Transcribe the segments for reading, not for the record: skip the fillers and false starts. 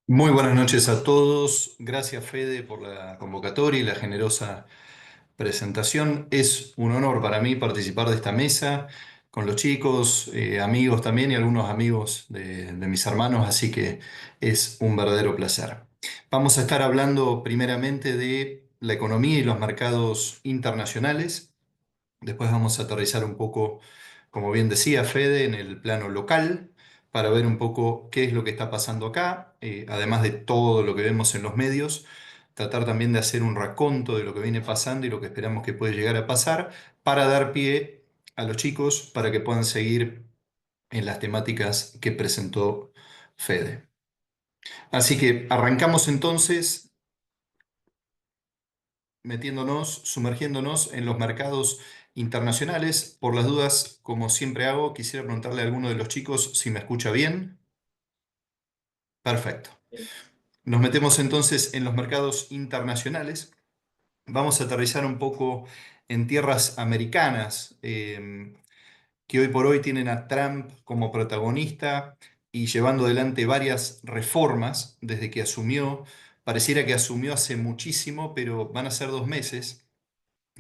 Muy buenas noches a todos. Gracias, Fede, por la convocatoria y la generosa presentación. Es un honor para mí participar de esta mesa con los chicos, amigos también y algunos amigos de mis hermanos, así que es un verdadero placer. Vamos a estar hablando primeramente de la economía y los mercados internacionales. Después vamos a aterrizar un poco, como bien decía Fede, en el plano local, para ver un poco qué es lo que está pasando acá, además de todo lo que vemos en los medios, tratar también de hacer un raconto de lo que viene pasando y lo que esperamos que puede llegar a pasar, para dar pie a los chicos para que puedan seguir en las temáticas que presentó Fede. Así que arrancamos entonces metiéndonos, sumergiéndonos en los mercados internacionales. Por las dudas, como siempre hago, quisiera preguntarle a alguno de los chicos si me escucha bien. Perfecto. Nos metemos entonces en los mercados internacionales. Vamos a aterrizar un poco en tierras americanas, que hoy por hoy tienen a Trump como protagonista y llevando adelante varias reformas desde que asumió. Pareciera que asumió hace muchísimo, pero van a ser 2 meses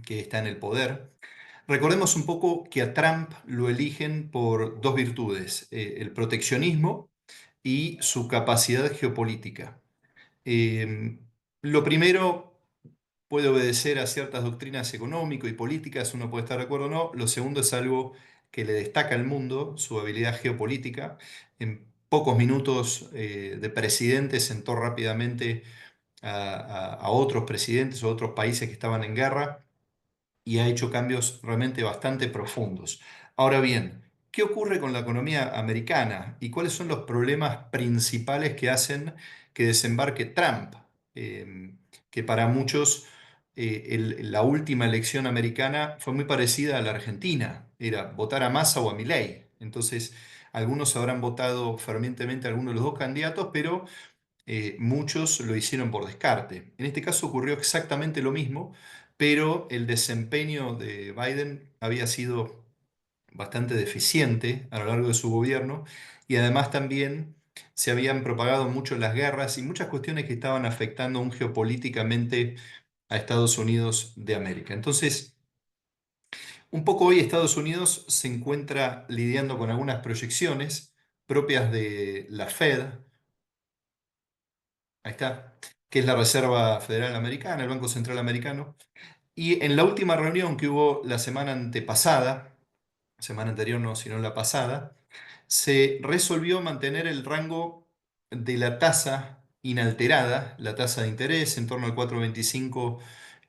que está en el poder. Recordemos un poco que a Trump lo eligen por dos virtudes, el proteccionismo y su capacidad geopolítica. Eh, lo primero puede obedecer a ciertas doctrinas económico y políticas, uno puede estar de acuerdo o no. Lo segundo es algo que le destaca al mundo, su habilidad geopolítica. En pocos minutos de presidente sentó rápidamente a otros presidentes o otros países que estaban en guerra y ha hecho cambios realmente bastante profundos. Ahora bien, ¿qué ocurre con la economía americana y cuáles son los problemas principales que hacen que desembarque Trump? Que para muchos la última elección americana fue muy parecida a la Argentina, era votar a Massa o a Milei. Entonces, algunos habrán votado fervientemente a alguno de los dos candidatos, pero muchos lo hicieron por descarte. En este caso ocurrió exactamente lo mismo, pero el desempeño de Biden había sido bastante deficiente a lo largo de su gobierno y además también se habían propagado mucho las guerras y muchas cuestiones que estaban afectando aún geopolíticamente a Estados Unidos de América. Entonces, un poco hoy Estados Unidos se encuentra lidiando con algunas proyecciones propias de la Fed. Ahí está, que es la Reserva Federal Americana, el Banco Central Americano. Y en la última reunión que hubo la semana antepasada, semana anterior no, sino la pasada, se resolvió mantener el rango de la tasa inalterada, la tasa de interés en torno al 4,25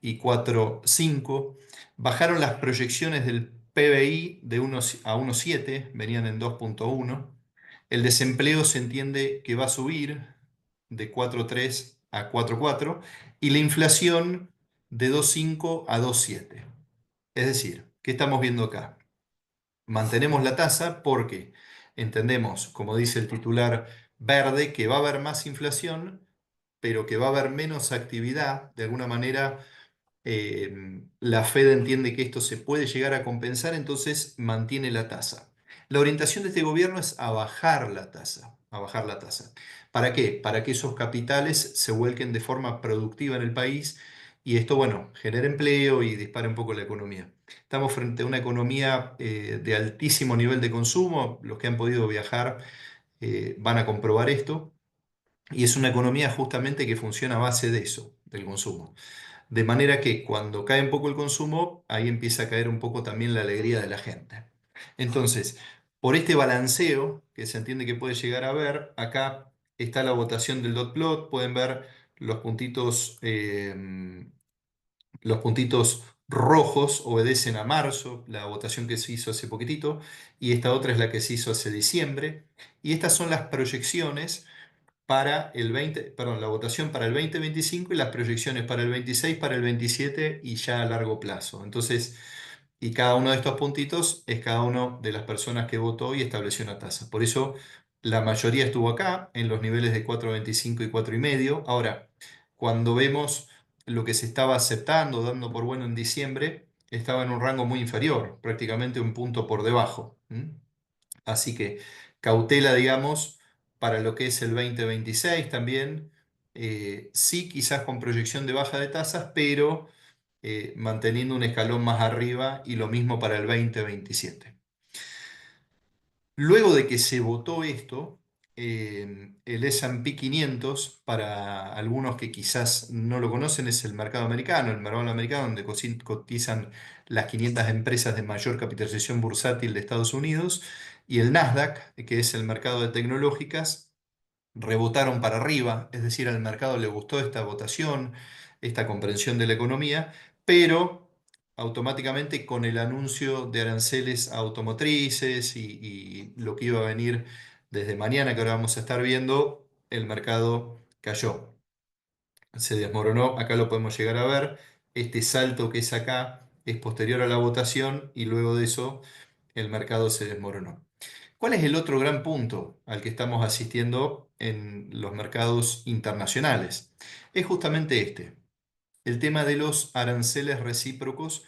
y 4,5. Bajaron las proyecciones del PBI de 1 a 1,7, venían en 2,1. El desempleo se entiende que va a subir de 4,3 a 4,4 y la inflación de 2,5 a 2,7. Es decir, ¿qué estamos viendo acá? Mantenemos la tasa porque entendemos, como dice el titular verde, que va a haber más inflación, pero que va a haber menos actividad. De alguna manera, la Fed entiende que esto se puede llegar a compensar, entonces mantiene la tasa. La orientación de este gobierno es a bajar la tasa, a bajar la tasa. ¿Para qué? Para que esos capitales se vuelquen de forma productiva en el país y esto, bueno, genere empleo y dispare un poco la economía. Estamos frente a una economía de altísimo nivel de consumo. Los que han podido viajar van a comprobar esto. Y es una economía justamente que funciona a base de eso, del consumo. De manera que cuando cae un poco el consumo, ahí empieza a caer un poco también la alegría de la gente. Entonces, por este balanceo que se entiende que puede llegar a ver, acá está la votación del dot plot, pueden ver los puntitos, los puntitos rojos obedecen a marzo, la votación que se hizo hace poquitito, y esta otra es la que se hizo hace diciembre, y estas son las proyecciones para el 20, perdón, la votación para el 2025 y las proyecciones para el 26, para el 27 y ya a largo plazo. Entonces, y cada uno de estos puntitos es cada una de las personas que votó y estableció una tasa. Por eso la mayoría estuvo acá, en los niveles de 4,25 y 4,5. Ahora, cuando vemos lo que se estaba aceptando, dando por bueno en diciembre, estaba en un rango muy inferior, prácticamente un punto por debajo. ¿M? Así que cautela, digamos, para lo que es el 2026 también. Sí, quizás con proyección de baja de tasas, pero manteniendo un escalón más arriba y lo mismo para el 2027. Luego de que se votó esto, el S&P 500, para algunos que quizás no lo conocen, es el mercado americano donde cotizan las 500 empresas de mayor capitalización bursátil de Estados Unidos, y el Nasdaq, que es el mercado de tecnológicas, rebotaron para arriba, es decir, al mercado le gustó esta votación, esta comprensión de la economía, pero automáticamente con el anuncio de aranceles a automotrices y lo que iba a venir desde mañana, que ahora vamos a estar viendo, el mercado cayó, se desmoronó. Acá lo podemos llegar a ver. Este salto que es acá es posterior a la votación y luego de eso el mercado se desmoronó. ¿Cuál es el otro gran punto al que estamos asistiendo en los mercados internacionales? Es justamente este, el tema de los aranceles recíprocos,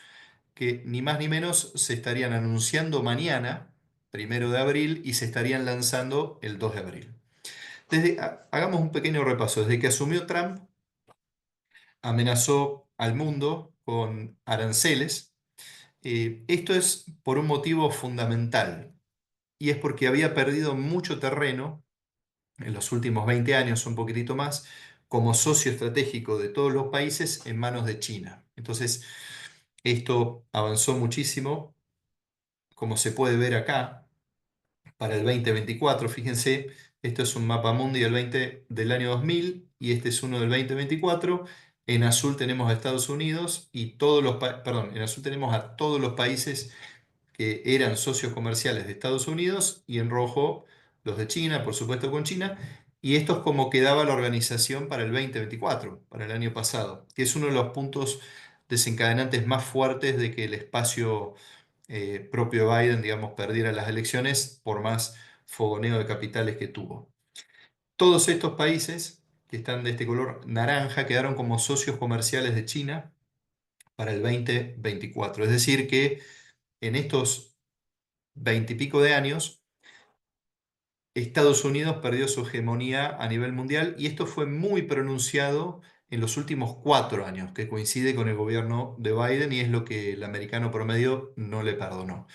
que ni más ni menos se estarían anunciando mañana, 1 de abril, y se estarían lanzando el 2 de abril. Hagamos un pequeño repaso. Desde que asumió Trump, amenazó al mundo con aranceles. Esto es por un motivo fundamental, y es porque había perdido mucho terreno en los últimos 20 años, un poquitito más, como socio estratégico de todos los países en manos de China. Entonces, esto avanzó muchísimo, como se puede ver acá, para el 2024. Fíjense, esto es un mapa mundi del año 2000 y este es uno del 2024. En azul tenemos a Estados Unidos y perdón, en azul tenemos a todos los países que eran socios comerciales de Estados Unidos, y en rojo los de China, por supuesto con China, y esto es como quedaba la organización para el 2024, para el año pasado, que es uno de los puntos desencadenantes más fuertes de que el espacio propio de Biden, digamos, perdiera las elecciones por más fogoneo de capitales que tuvo. Todos estos países que están de este color naranja quedaron como socios comerciales de China para el 2024. Es decir, que en estos 20 y pico de años, Estados Unidos perdió su hegemonía a nivel mundial, y esto fue muy pronunciado en los últimos 4 años, que coincide con el gobierno de Biden, y es lo que el americano promedio no le perdonó.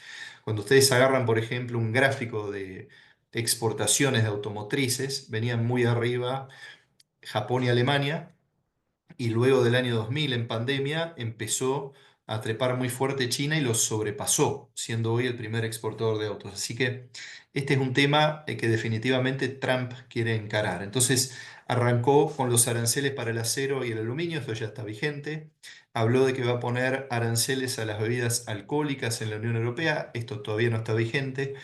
Cuando ustedes agarran, por ejemplo, un gráfico de exportaciones de automotrices, venían muy arriba Japón y Alemania, y luego del año 2000, en pandemia, empezó a trepar muy fuerte China y los sobrepasó, siendo hoy el primer exportador de autos. Así que este es un tema que definitivamente Trump quiere encarar. Entonces arrancó con los aranceles para el acero y el aluminio, esto ya está vigente. Habló de que va a poner aranceles a las bebidas alcohólicas en la Unión Europea, esto todavía no está vigente.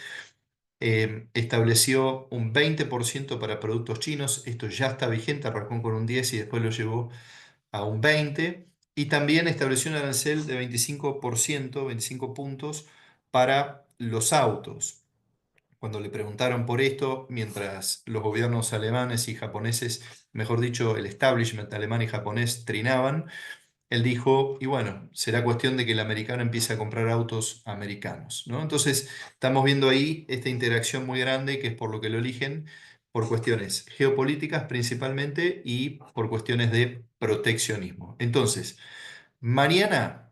Estableció un 20% para productos chinos, esto ya está vigente, arrancó con un 10 y después lo llevó a un 20%, y también estableció un arancel de 25%, 25 puntos para los autos. Cuando le preguntaron por esto, mientras los gobiernos alemanes y japoneses, mejor dicho, el establishment alemán y japonés trinaban, él dijo, y bueno, será cuestión de que el americano empiece a comprar autos americanos, ¿no? Entonces, estamos viendo ahí esta interacción muy grande, que es por lo que lo eligen, por cuestiones geopolíticas principalmente y por cuestiones de proteccionismo. Entonces, mañana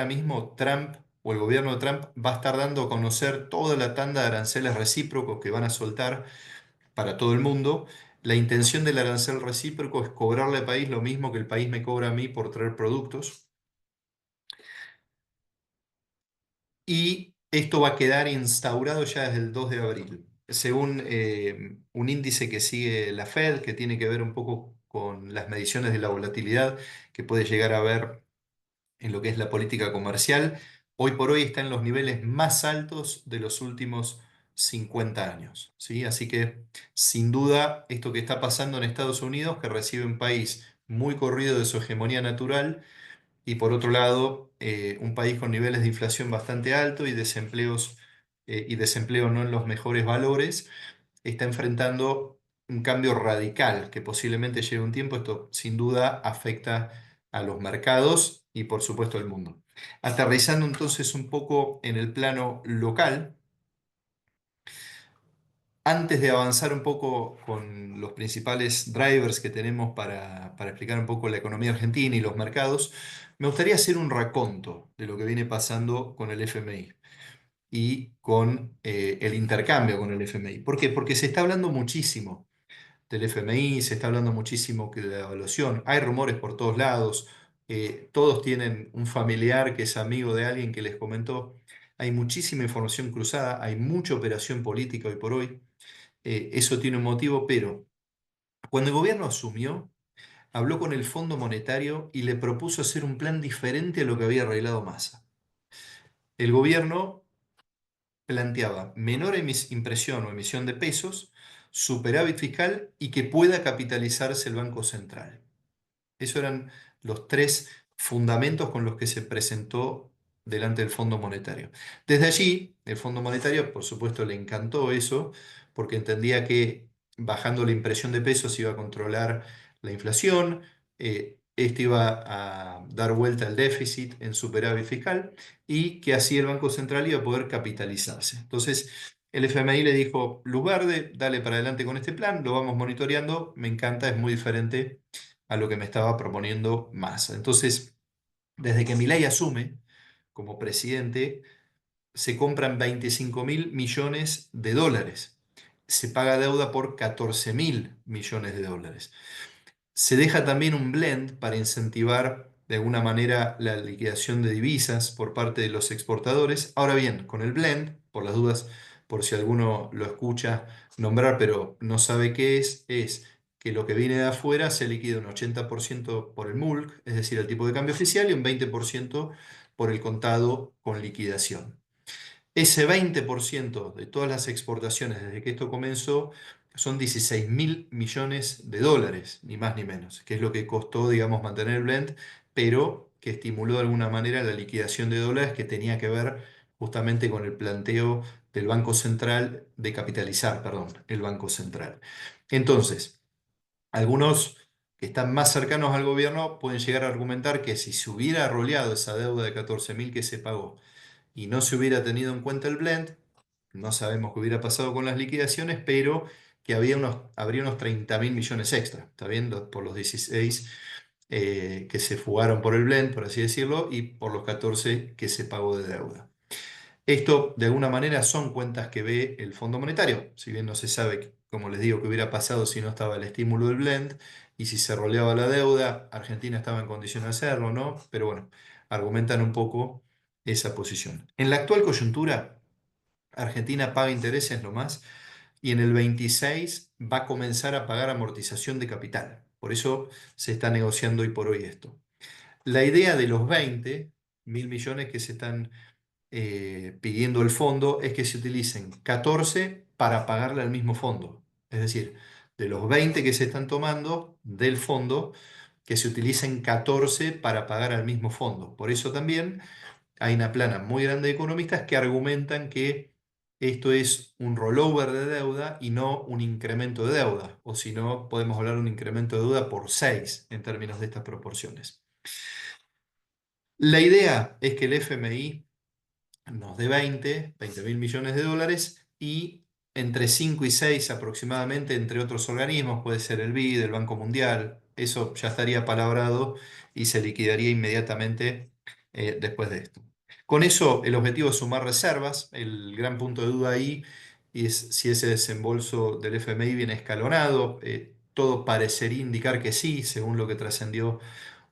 mismo Trump o el gobierno de Trump va a estar dando a conocer toda la tanda de aranceles recíprocos que van a soltar para todo el mundo. La intención del arancel recíproco es cobrarle al país lo mismo que el país me cobra a mí por traer productos. Y esto va a quedar instaurado ya desde el 2 de abril. Según un índice que sigue la Fed, que tiene que ver un poco con las mediciones de la volatilidad que puede llegar a haber en lo que es la política comercial, hoy por hoy está en los niveles más altos de los últimos 50 años, ¿sí? Así que, sin duda, esto que está pasando en Estados Unidos, que recibe un país muy corrido de su hegemonía natural, y por otro lado, un país con niveles de inflación bastante alto y desempleo no en los mejores valores, está enfrentando un cambio radical que posiblemente lleve un tiempo. Esto sin duda afecta a los mercados y por supuesto al mundo. Aterrizando entonces un poco en el plano local, Antes de avanzar un poco con los principales drivers que tenemos para explicar un poco la economía argentina y los mercados, me gustaría hacer un raconto de lo que viene pasando con el FMI y con el intercambio con el FMI. ¿Por qué? Porque se está hablando muchísimo del FMI, se está hablando muchísimo que de la evaluación, hay rumores por todos lados, todos tienen un familiar que es amigo de alguien que les comentó, hay muchísima información cruzada, hay mucha operación política hoy por hoy, eso tiene un motivo, pero cuando el gobierno asumió, habló con el Fondo Monetario y le propuso hacer un plan diferente a lo que había arreglado Massa. El gobierno planteaba menor impresión o emisión de pesos, superávit fiscal y que pueda capitalizarse el Banco Central. Esos eran los tres fundamentos con los que se presentó delante del Fondo Monetario. Desde allí, el Fondo Monetario, por supuesto, le encantó eso, porque entendía que bajando la impresión de pesos iba a controlar la inflación, esto iba a dar vuelta al déficit en superávit fiscal y que así el Banco Central iba a poder capitalizarse. Entonces, el FMI le dijo, luz verde, dale para adelante con este plan, lo vamos monitoreando, me encanta, es muy diferente a lo que me estaba proponiendo Massa. Entonces, desde que Milei asume como presidente, se compran 25.000 millones de dólares. Se paga deuda por 14.000 millones de dólares. Se deja también un blend para incentivar de alguna manera la liquidación de divisas por parte de los exportadores. Ahora bien, con el blend, por las dudas, por si alguno lo escucha nombrar pero no sabe qué es que lo que viene de afuera se liquida un 80% por el MULC, es decir, el tipo de cambio oficial, y un 20% por el contado con liquidación. Ese 20% de todas las exportaciones desde que esto comenzó son 16.000 millones de dólares, ni más ni menos, que es lo que costó, digamos, mantener el blend, pero que estimuló de alguna manera la liquidación de dólares que tenía que ver justamente con el planteo del Banco Central, de capitalizar, perdón, el Banco Central. Entonces, algunos que están más cercanos al gobierno pueden llegar a argumentar que si se hubiera roleado esa deuda de 14.000 que se pagó, y no se hubiera tenido en cuenta el blend, no sabemos qué hubiera pasado con las liquidaciones, pero que habría unos 30.000 millones extra, ¿está bien? Por los 16 que se fugaron por el blend, por así decirlo, y por los 14 que se pagó de deuda. Esto, de alguna manera, son cuentas que ve el Fondo Monetario, si bien no se sabe, como les digo, qué hubiera pasado si no estaba el estímulo del blend y si se roleaba la deuda, Argentina estaba en condición de hacerlo, ¿no? Pero bueno, argumentan un poco esa posición. En la actual coyuntura, Argentina paga intereses nomás y en el 26 va a comenzar a pagar amortización de capital. Por eso se está negociando hoy por hoy esto. La idea de los 20.000 millones que se están pidiendo el fondo es que se utilicen 14 para pagarle al mismo fondo. Es decir, de los 20 que se están tomando del fondo, que se utilicen 14 para pagar al mismo fondo. Por eso también hay una plana muy grande de economistas que argumentan que esto es un rollover de deuda y no un incremento de deuda, o si no, podemos hablar de un incremento de deuda por 6 en términos de estas proporciones. La idea es que el FMI nos dé 20.000 millones de dólares y entre 5 y 6 aproximadamente, entre otros organismos, puede ser el BID, el Banco Mundial, eso ya estaría palabrado y se liquidaría inmediatamente después de esto. Con eso, el objetivo es sumar reservas. El gran punto de duda ahí es si ese desembolso del FMI viene escalonado. Todo parecería indicar que sí, según lo que trascendió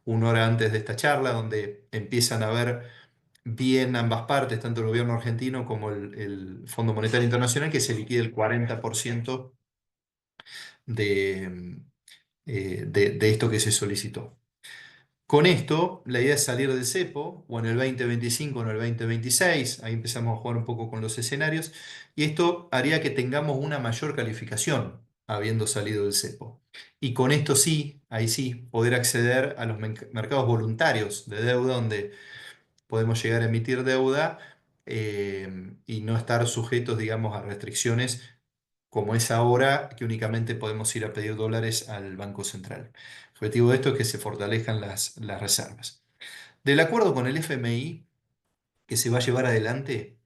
una hora antes de esta charla, donde empiezan a ver bien ambas partes, tanto el gobierno argentino como el Fondo Monetario Internacional, que se liquide el 40% de, de esto que se solicitó. Con esto, la idea es salir del cepo, o en el 2025 o en el 2026, ahí empezamos a jugar un poco con los escenarios, y esto haría que tengamos una mayor calificación habiendo salido del cepo. Y con esto sí, ahí sí, poder acceder a los mercados voluntarios de deuda, donde podemos llegar a emitir deuda y no estar sujetos, digamos, a restricciones como es ahora, que únicamente podemos ir a pedir dólares al Banco Central. El objetivo de esto es que se fortalezcan las reservas. Del acuerdo con el FMI que se va a llevar adelante,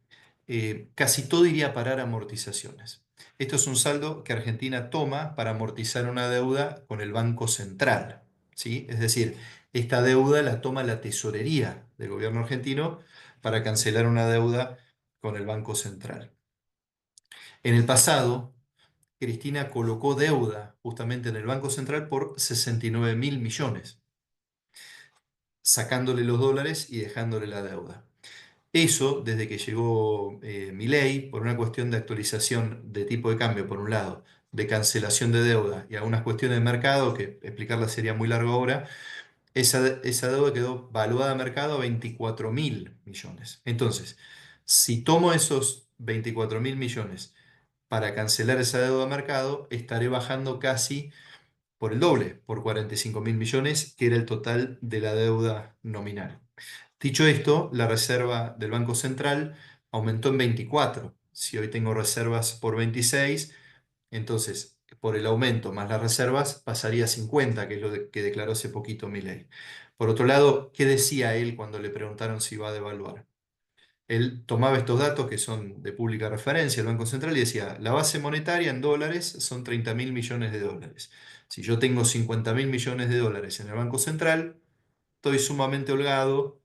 casi todo iría a parar amortizaciones. Esto es un saldo que Argentina toma para amortizar una deuda con el Banco Central, ¿sí? Es decir, esta deuda la toma la tesorería del gobierno argentino para cancelar una deuda con el Banco Central. En el pasado, Cristina colocó deuda justamente en el Banco Central por 69.000 millones, sacándole los dólares y dejándole la deuda. Eso, desde que llegó Milei, por una cuestión de actualización de tipo de cambio, por un lado, de cancelación de deuda y algunas cuestiones de mercado, que explicarlas sería muy largo ahora, esa deuda quedó valuada a mercado a 24.000 millones. Entonces, si tomo esos 24.000 millones para cancelar esa deuda a mercado, estaré bajando casi por el doble, por 45.000 millones, que era el total de la deuda nominal. Dicho esto, la reserva del Banco Central aumentó en 24. Si hoy tengo reservas por 26, entonces por el aumento más las reservas pasaría a 50, que es que declaró hace poquito Milei. Por otro lado, ¿qué decía él cuando le preguntaron si iba a devaluar? Él tomaba estos datos que son de pública referencia del Banco Central y decía, la base monetaria en dólares son 30.000 millones de dólares. Si yo tengo 50.000 millones de dólares en el Banco Central, estoy sumamente holgado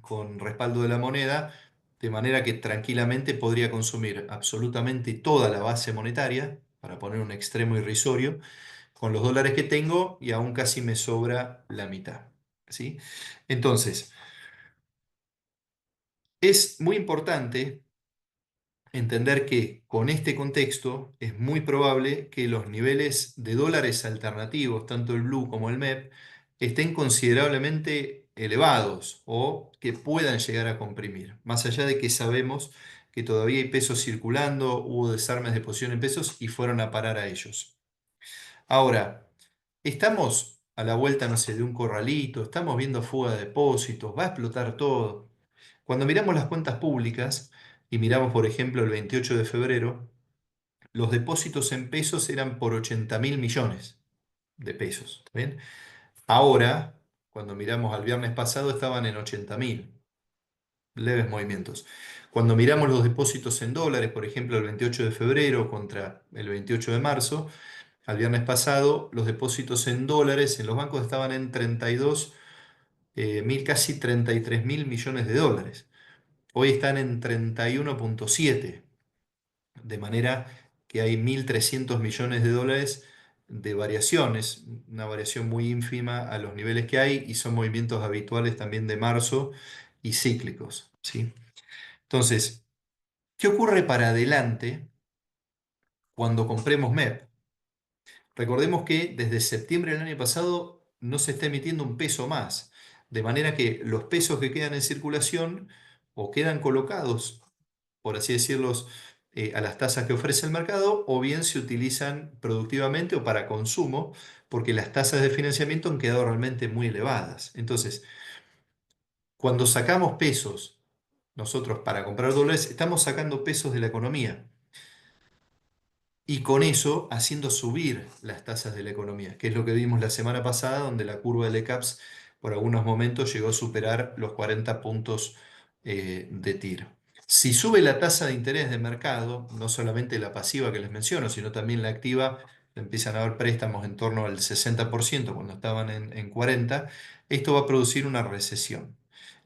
con respaldo de la moneda, de manera que tranquilamente podría consumir absolutamente toda la base monetaria, para poner un extremo irrisorio, con los dólares que tengo y aún casi me sobra la mitad. ¿Sí? Entonces, es muy importante entender que con este contexto es muy probable que los niveles de dólares alternativos, tanto el blue como el MEP, estén considerablemente elevados o que puedan llegar a comprimir. Más allá de que sabemos que todavía hay pesos circulando, hubo desarmes de posición en pesos y fueron a parar a ellos. Ahora, estamos a la vuelta, no sé, de un corralito, estamos viendo fuga de depósitos, va a explotar todo. Cuando miramos las cuentas públicas y miramos, por ejemplo, el 28 de febrero, los depósitos en pesos eran por 80.000 millones de pesos. ¿Está bien? Ahora, cuando miramos al viernes pasado, estaban en 80.000, leves movimientos. Cuando miramos los depósitos en dólares, por ejemplo, el 28 de febrero contra el 28 de marzo, al viernes pasado, los depósitos en dólares en los bancos estaban en 32 mil, casi 33.000 millones de dólares. Hoy están en 31,7, de manera que hay 1.300 millones de dólares de variaciones, una variación muy ínfima a los niveles que hay y son movimientos habituales también de marzo y cíclicos, ¿sí? Entonces, ¿qué ocurre para adelante cuando compremos MEP? Recordemos que desde septiembre del año pasado no se está emitiendo un peso más, de manera que los pesos que quedan en circulación o quedan colocados, por así decirlos, a las tasas que ofrece el mercado, o bien se utilizan productivamente o para consumo, porque las tasas de financiamiento han quedado realmente muy elevadas. Entonces, cuando sacamos pesos, nosotros para comprar dólares, estamos sacando pesos de la economía y con eso haciendo subir las tasas de la economía, que es lo que vimos la semana pasada, donde la curva del ECAPS por algunos momentos llegó a superar los 40 puntos de tiro. Si sube la tasa de interés de mercado, no solamente la pasiva que les menciono, sino también la activa, empiezan a haber préstamos en torno al 60% cuando estaban en 40, esto va a producir una recesión.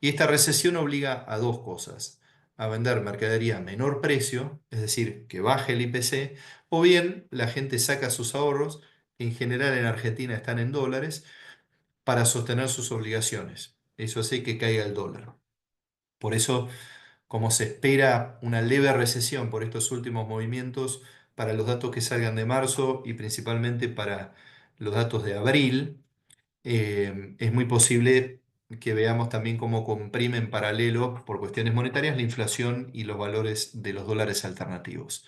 Y esta recesión obliga a dos cosas: a vender mercadería a menor precio, es decir, que baje el IPC, o bien la gente saca sus ahorros, que en general en Argentina están en dólares, para sostener sus obligaciones. Eso hace que caiga el dólar. Por eso, como se espera una leve recesión por estos últimos movimientos, para los datos que salgan de marzo y principalmente para los datos de abril, es muy posible que veamos también cómo comprime en paralelo, por cuestiones monetarias, la inflación y los valores de los dólares alternativos.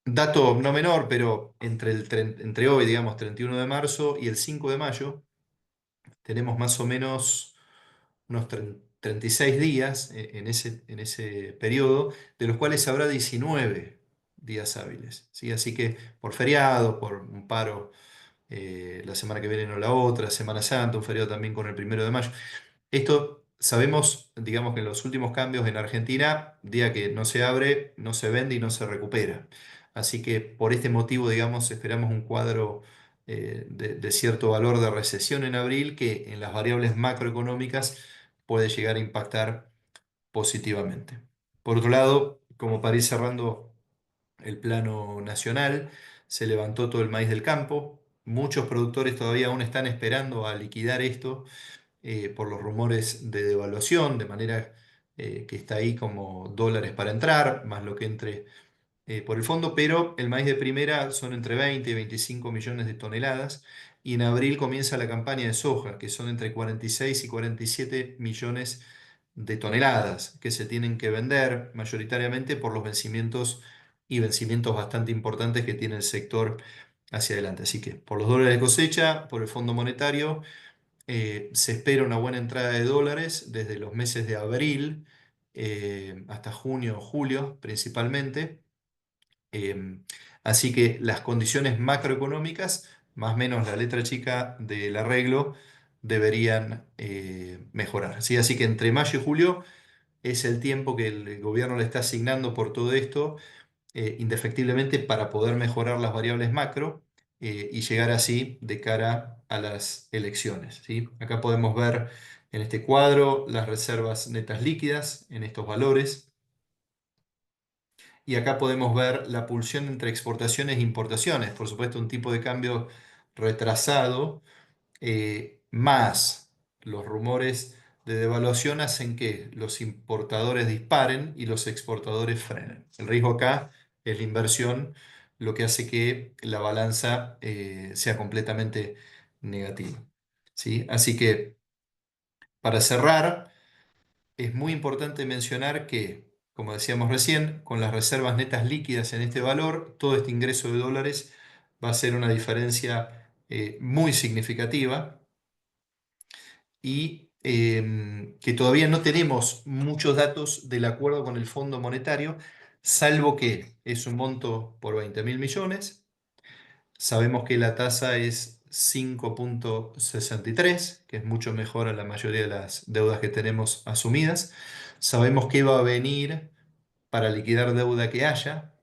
Dato no menor, pero entre hoy, digamos, 31 de marzo y el 5 de mayo, tenemos más o menos unos 36 días en ese periodo, de los cuales habrá 19 días hábiles, ¿sí? Así que por feriado, por un paro la semana que viene o la otra, Semana Santa, un feriado también con el 1 de mayo. Esto sabemos, digamos que en los últimos cambios en Argentina, día que no se abre, no se vende y no se recupera. Así que por este motivo, digamos, esperamos un cuadro de cierto valor de recesión en abril que en las variables macroeconómicas puede llegar a impactar positivamente. Por otro lado, como para ir cerrando el plano nacional, se levantó todo el maíz del campo. Muchos productores todavía aún están esperando a liquidar esto por los rumores de devaluación, de manera que está ahí como dólares para entrar, más lo que entre por el fondo, pero el maíz de primera son entre 20 y 25 millones de toneladas, y en abril comienza la campaña de soja, que son entre 46 y 47 millones de toneladas, que se tienen que vender mayoritariamente por los vencimientos y vencimientos bastante importantes que tiene el sector hacia adelante. Así que por los dólares de cosecha, por el Fondo Monetario, se espera una buena entrada de dólares desde los meses de abril hasta junio o julio principalmente. Em, Así que las condiciones macroeconómicas, más o menos la letra chica del arreglo, deberían mejorar. ¿Sí? Así que entre mayo y julio es el tiempo que el gobierno le está asignando por todo esto indefectiblemente para poder mejorar las variables macro y llegar así de cara a las elecciones, ¿sí? Acá podemos ver en este cuadro las reservas netas líquidas en estos valores y acá podemos ver la pulsión entre exportaciones e importaciones. Por supuesto, un tipo de cambio retrasado más los rumores de devaluación hacen que los importadores disparen y los exportadores frenen. El riesgo acá es la inversión, lo que hace que la balanza sea completamente negativa. ¿Sí? Así que, para cerrar, es muy importante mencionar que, como decíamos recién, con las reservas netas líquidas en este valor, todo este ingreso de dólares va a ser una diferencia muy significativa y que todavía no tenemos muchos datos del acuerdo con el Fondo Monetario, salvo que es un monto por 20.000 millones. Sabemos que la tasa es 5,63, que es mucho mejor a la mayoría de las deudas que tenemos asumidas. Sabemos que va a venir para liquidar deuda que haya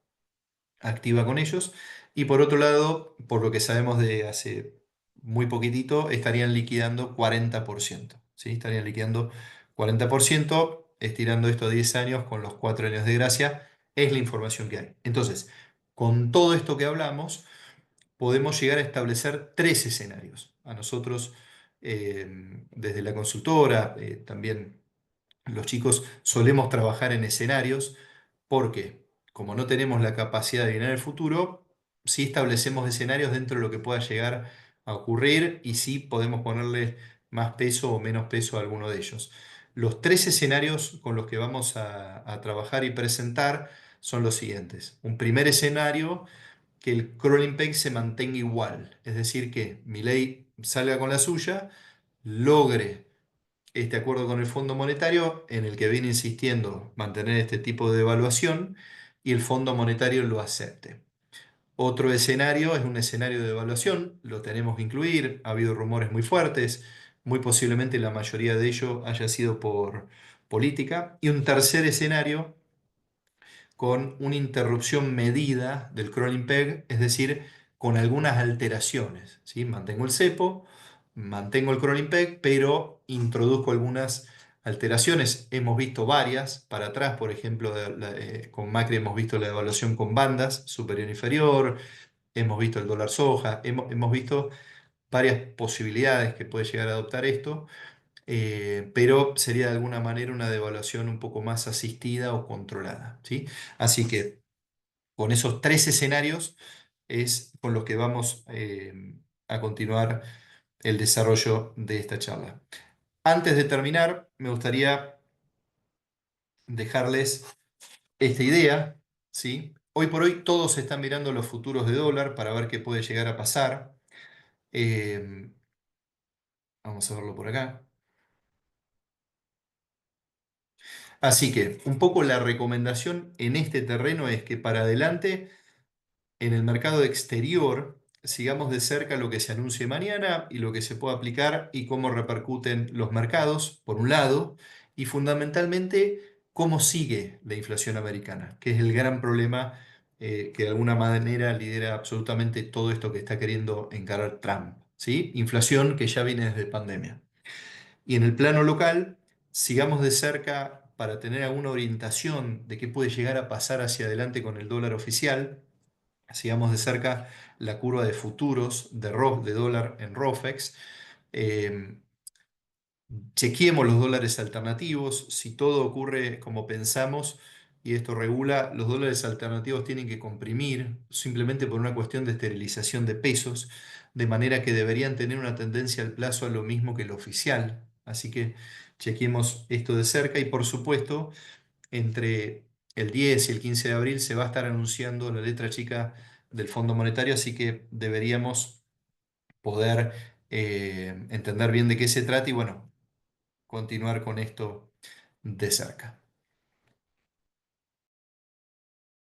activa con ellos. Y por otro lado, por lo que sabemos de hace muy poquitito, estarían liquidando 40%. ¿Sí? Estarían liquidando 40%, estirando esto a 10 años con los 4 años de gracia. Es la información que hay. Entonces, con todo esto que hablamos, podemos llegar a establecer tres escenarios. A nosotros, desde la consultora, también los chicos solemos trabajar en escenarios porque, como no tenemos la capacidad de adivinar el futuro, sí establecemos escenarios dentro de lo que pueda llegar a ocurrir y sí podemos ponerle más peso o menos peso a alguno de ellos. Los tres escenarios con los que vamos a trabajar y presentar son los siguientes. Un primer escenario, que el crawling peg se mantenga igual, es decir, que Milei salga con la suya, logre este acuerdo con el Fondo Monetario en el que viene insistiendo mantener este tipo de devaluación y el Fondo Monetario lo acepte. Otro escenario es un escenario de devaluación, lo tenemos que incluir, ha habido rumores muy fuertes, muy posiblemente la mayoría de ello haya sido por política. Y un tercer escenario con una interrupción medida del crawling peg, es decir, con algunas alteraciones, ¿sí? Mantengo el cepo, mantengo el crawling peg, pero introduzco algunas alteraciones. Hemos visto varias para atrás, por ejemplo, con Macri hemos visto la devaluación con bandas, superior e inferior, hemos visto el dólar soja, hemos visto varias posibilidades que puede llegar a adoptar esto, pero sería de alguna manera una devaluación un poco más asistida o controlada, ¿sí? Así que con esos tres escenarios es con los que vamos a continuar el desarrollo de esta charla. Antes de terminar, me gustaría dejarles esta idea, ¿sí? Hoy por hoy todos están mirando los futuros de dólar para ver qué puede llegar a pasar. Eh, Vamos a verlo por acá. Así que un poco la recomendación en este terreno es que para adelante en el mercado exterior sigamos de cerca lo que se anuncie mañana y lo que se pueda aplicar y cómo repercuten los mercados, por un lado, y fundamentalmente cómo sigue la inflación americana, que es el gran problema que de alguna manera lidera absolutamente todo esto que está queriendo encarar Trump, ¿sí? Inflación que ya viene desde pandemia. Y en el plano local, sigamos de cerca para tener alguna orientación de qué puede llegar a pasar hacia adelante con el dólar oficial. Sigamos de cerca la curva de futuros de dólar en ROFEX. Eh, Chequeemos los dólares alternativos. Si todo ocurre como pensamos y esto regula, los dólares alternativos tienen que comprimir simplemente por una cuestión de esterilización de pesos, de manera que deberían tener una tendencia al plazo a lo mismo que el oficial. Así que chequeemos esto de cerca y por supuesto, entre el 10 y el 15 de abril se va a estar anunciando la letra chica del Fondo Monetario, así que deberíamos poder entender bien de qué se trata y bueno, continuar con esto de cerca.